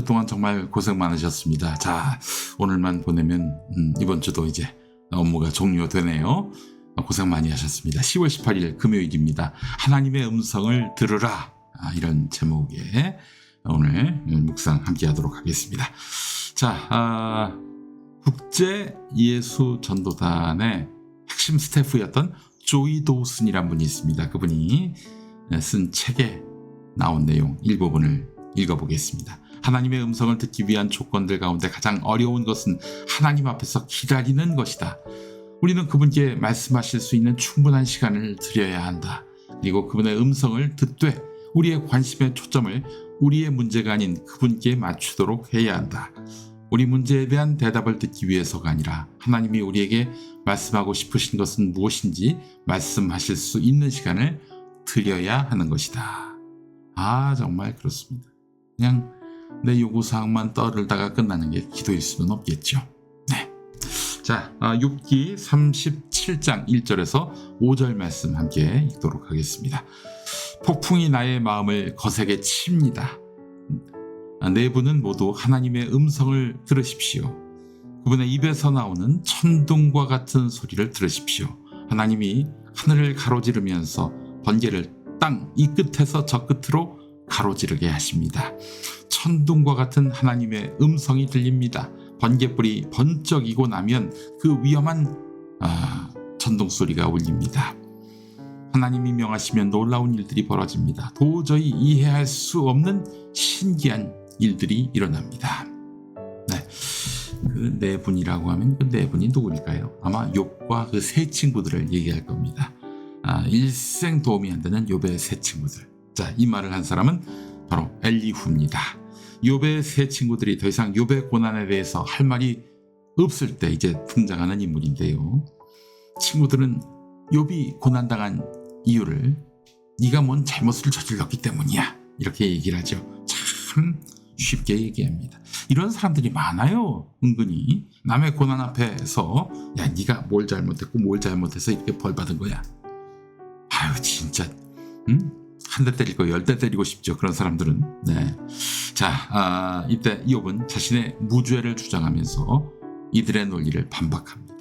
주 동안 정말 고생 많으셨습니다. 자, 오늘만 보내면 이번 주도 이제 업무가 종료되네요. 고생 많이 하셨습니다. 10월 18일 금요일입니다. 하나님의 음성을 들으라, 이런 제목의 오늘 묵상 함께 하도록 하겠습니다. 자, 국제 예수 전도단의 핵심 스태프였던 조이 도우슨이란 분이 있습니다. 그분이 쓴 책에 나온 내용 일부분을 읽어보겠습니다. 하나님의 음성을 듣기 위한 조건들 가운데 가장 어려운 것은 하나님 앞에서 기다리는 것이다. 우리는 그분께 말씀하실 수 있는 충분한 시간을 드려야 한다. 그리고 그분의 음성을 듣되 우리의 관심의 초점을 우리의 문제가 아닌 그분께 맞추도록 해야 한다. 우리 문제에 대한 대답을 듣기 위해서가 아니라 하나님이 우리에게 말씀하고 싶으신 것은 무엇인지 말씀하실 수 있는 시간을 드려야 하는 것이다. 정말 그렇습니다. 그냥 내 요구사항만 떠들다가 끝나는 게 기도일 수는 없겠죠. 네. 자, 욥기 37장 1절에서 5절 말씀 함께 읽도록 하겠습니다. 폭풍이 나의 마음을 거세게 칩니다. 내부는 모두 하나님의 음성을 들으십시오. 그분의 입에서 나오는 천둥과 같은 소리를 들으십시오. 하나님이 하늘을 가로지르면서 번개를 땅 이 끝에서 저 끝으로 가로지르게 하십니다. 천둥과 같은 하나님의 음성이 들립니다. 번개불이 번쩍이고 나면 그 위험한 천둥 소리가 울립니다. 하나님이 명하시면 놀라운 일들이 벌어집니다. 도저히 이해할 수 없는 신기한 일들이 일어납니다. 네, 그 네 분이라고 하면 그 네 분이 누구일까요? 아마 욥과 그 세 친구들을 얘기할 겁니다. 일생 도움이 안 되는 욥의 세 친구들. 자, 이 말을 한 사람은 바로 엘리후입니다. 욥의 세 친구들이 더 이상 욥의 고난에 대해서 할 말이 없을 때 이제 등장하는 인물인데요. 친구들은 욥이 고난당한 이유를 네가 뭔 잘못을 저질렀기 때문이야, 이렇게 얘기를 하죠. 참 쉽게 얘기합니다. 이런 사람들이 많아요. 은근히 남의 고난 앞에서 야, 네가 뭘 잘못했고 뭘 잘못해서 이렇게 벌 받은 거야. 진짜 한 대 때릴 거 10대 때리고 싶죠. 그런 사람들은. 네. 자, 이때 욥은 자신의 무죄를 주장하면서 이들의 논리를 반박합니다.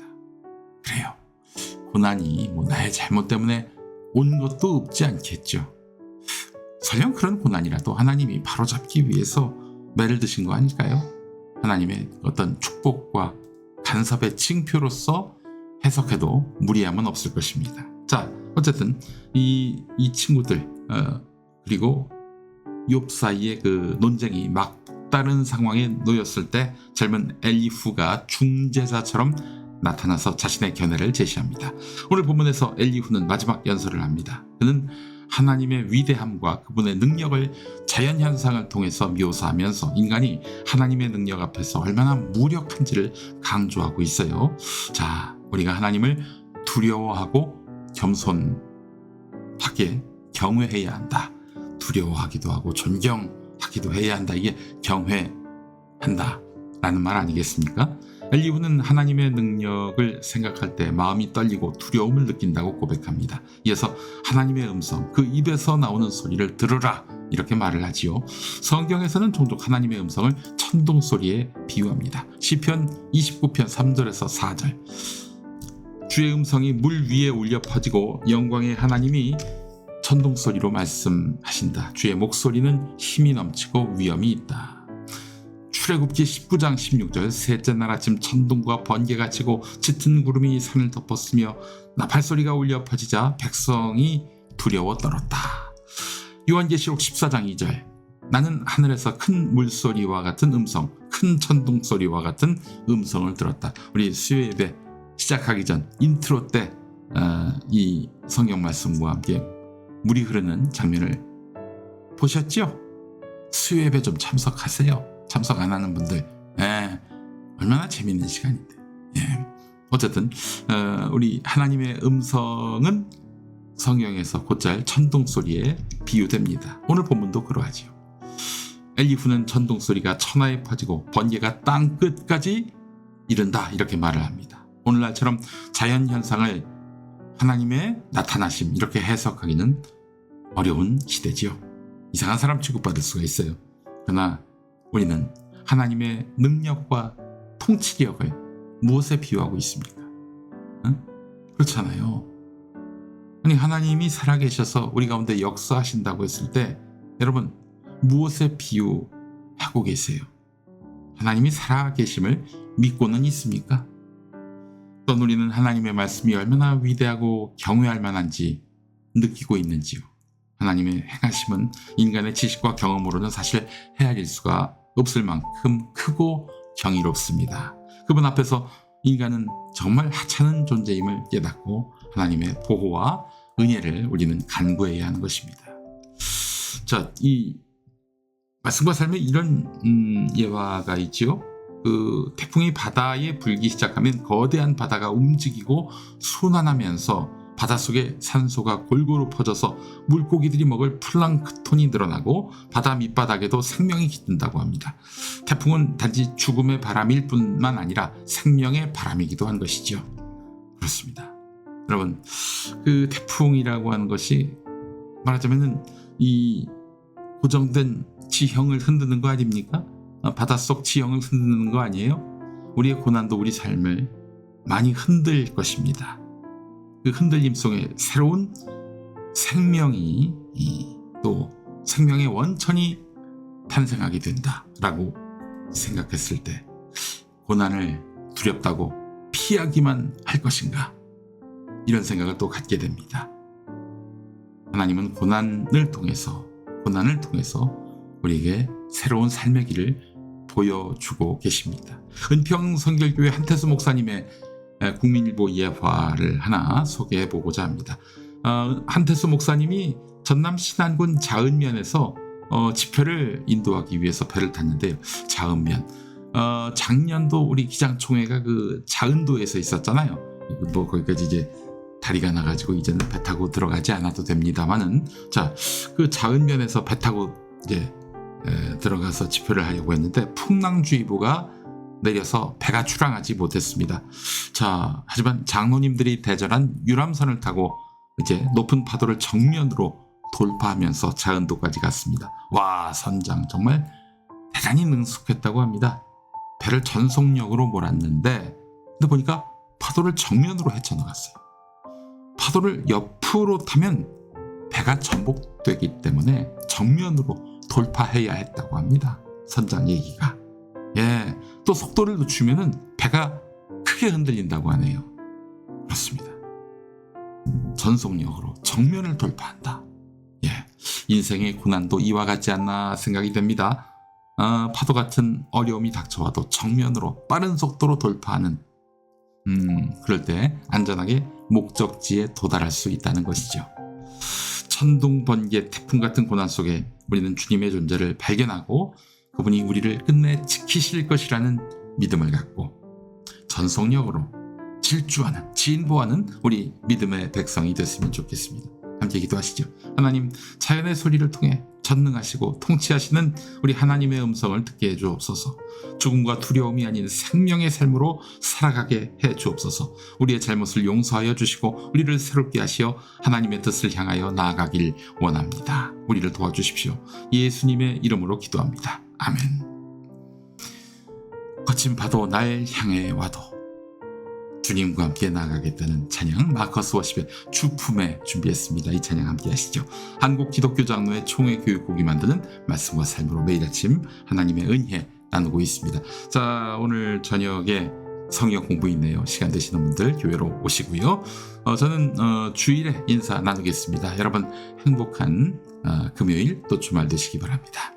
그래요. 고난이 나의 잘못 때문에 온 것도 없지 않겠죠. 설령 그런 고난이라도 하나님이 바로잡기 위해서 매를 드신 거 아닐까요? 하나님의 어떤 축복과 간섭의 징표로서 해석해도 무리함은 없을 것입니다. 자, 어쨌든 이 친구들 그리고 욥 사이의 그 논쟁이 막다른 상황에 놓였을 때 젊은 엘리후가 중재자처럼 나타나서 자신의 견해를 제시합니다. 오늘 본문에서 엘리후는 마지막 연설을 합니다. 그는 하나님의 위대함과 그분의 능력을 자연현상을 통해서 묘사하면서 인간이 하나님의 능력 앞에서 얼마나 무력한지를 강조하고 있어요. 자, 우리가 하나님을 두려워하고 겸손하게 경외해야 한다. 두려워하기도 하고 존경하기도 해야 한다. 이게 경외한다 라는 말 아니겠습니까? 엘리후는 하나님의 능력을 생각할 때 마음이 떨리고 두려움을 느낀다고 고백합니다. 이어서 하나님의 음성, 그 입에서 나오는 소리를 들으라, 이렇게 말을 하지요. 성경에서는 종종 하나님의 음성을 천둥 소리에 비유합니다. 시편 29편 3절에서 4절. 주의 음성이 물 위에 울려 퍼지고 영광의 하나님이 천둥 소리로 말씀하신다. 주의 목소리는 힘이 넘치고 위엄이 있다. 출애굽기 19장 16절. 셋째 날 아침 천둥과 번개가 치고 짙은 구름이 산을 덮었으며 나팔소리가 울려 퍼지자 백성이 두려워 떨었다. 요한계시록 14장 2절. 나는 하늘에서 큰 물소리와 같은 음성, 큰 천둥 소리와 같은 음성을 들었다. 우리 수요 예배 시작하기 전 인트로 때 이 성경 말씀과 함께 물이 흐르는 장면을 보셨죠? 수요 예배 좀 참석하세요. 참석 안 하는 분들, 얼마나 재밌는 시간인데. 어쨌든 우리 하나님의 음성은 성경에서 곧잘 천둥 소리에 비유됩니다. 오늘 본문도 그러하지요. 엘리후는 천둥 소리가 천하에 퍼지고 번개가 땅 끝까지 이른다, 이렇게 말을 합니다. 오늘날처럼 자연 현상을 하나님의 나타나심 이렇게 해석하기는 어려운 시대지요. 이상한 사람 취급받을 수가 있어요. 그러나 우리는 하나님의 능력과 통치력을 무엇에 비유하고 있습니까? 응? 그렇잖아요. 아니, 하나님이 살아계셔서 우리 가운데 역사하신다고 했을 때 여러분 무엇에 비유하고 계세요? 하나님이 살아계심을 믿고는 있습니까? 또 우리는 하나님의 말씀이 얼마나 위대하고 경외할 만한지 느끼고 있는지요. 하나님의 행하심은 인간의 지식과 경험으로는 사실 헤아릴 수가 없을 만큼 크고 경이롭습니다. 그분 앞에서 인간은 정말 하찮은 존재임을 깨닫고 하나님의 보호와 은혜를 우리는 간구해야 하는 것입니다. 자, 이 말씀과 삶에 이런 예화가 있지요. 그 태풍이 바다에 불기 시작하면 거대한 바다가 움직이고 순환하면서 바닷속에 산소가 골고루 퍼져서 물고기들이 먹을 플랑크톤이 늘어나고 바다 밑바닥에도 생명이 깃든다고 합니다. 태풍은 단지 죽음의 바람일 뿐만 아니라 생명의 바람이기도 한 것이죠. 그렇습니다. 여러분, 그 태풍이라고 하는 것이 말하자면 이 고정된 지형을 흔드는 거 아닙니까? 바닷속 지형을 흔드는 거 아니에요? 우리의 고난도 우리 삶을 많이 흔들 것입니다. 그 흔들림 속에 새로운 생명이 또 생명의 원천이 탄생하게 된다라고 생각했을 때 고난을 두렵다고 피하기만 할 것인가? 이런 생각을 또 갖게 됩니다. 하나님은 고난을 통해서 우리에게 새로운 삶의 길을 보여주고 계십니다. 은평 선결교회 한태수 목사님의 국민일보 예화를 하나 소개해보고자 합니다. 한태수 목사님이 전남 신안군 자은면에서 집회를 인도하기 위해서 배를 탔는데요. 자은면. 작년도 우리 기장총회가 그 자은도에서 있었잖아요. 뭐 거기까지 이제 다리가 나가지고 이제는 배 타고 들어가지 않아도 됩니다만은, 자, 그 자은면에서 배 타고 이제 들어가서 집회를 하려고 했는데 풍랑주의보가 내려서 배가 출항하지 못했습니다. 자, 하지만 장로님들이 대절한 유람선을 타고 이제 높은 파도를 정면으로 돌파하면서 자은도까지 갔습니다. 와, 선장 정말 대단히 능숙했다고 합니다. 배를 전속력으로 몰았는데 근데 보니까 파도를 정면으로 헤쳐나갔어요. 파도를 옆으로 타면 배가 전복되기 때문에 정면으로 돌파해야 했다고 합니다. 선장 얘기가. 예, 또 속도를 늦추면은 배가 크게 흔들린다고 하네요. 그렇습니다. 전속력으로 정면을 돌파한다. 예, 인생의 고난도 이와 같지 않나 생각이 됩니다. 파도 같은 어려움이 닥쳐와도 정면으로 빠른 속도로 돌파하는 그럴 때 안전하게 목적지에 도달할 수 있다는 것이죠. 천둥, 번개, 태풍 같은 고난 속에 우리는 주님의 존재를 발견하고 그분이 우리를 끝내 지키실 것이라는 믿음을 갖고 전속력으로 질주하는, 진보하는 우리 믿음의 백성이 됐으면 좋겠습니다. 함께 기도하시죠. 하나님, 자연의 소리를 통해 전능하시고 통치하시는 우리 하나님의 음성을 듣게 해주옵소서. 죽음과 두려움이 아닌 생명의 삶으로 살아가게 해주옵소서. 우리의 잘못을 용서하여 주시고 우리를 새롭게 하시어 하나님의 뜻을 향하여 나아가길 원합니다. 우리를 도와주십시오. 예수님의 이름으로 기도합니다. 아멘. 거친 파도 날 향해 와도 주님과 함께 나아가겠다는 찬양 마커스 워십의 주품에 준비했습니다. 이 찬양 함께 하시죠. 한국 기독교 장로회 총회 교육국이 만드는 말씀과 삶으로 매일 아침 하나님의 은혜 나누고 있습니다. 자, 오늘 저녁에 성역 공부 있네요. 시간 되시는 분들 교회로 오시고요. 저는 주일에 인사 나누겠습니다. 여러분 행복한 금요일 또 주말 되시기 바랍니다.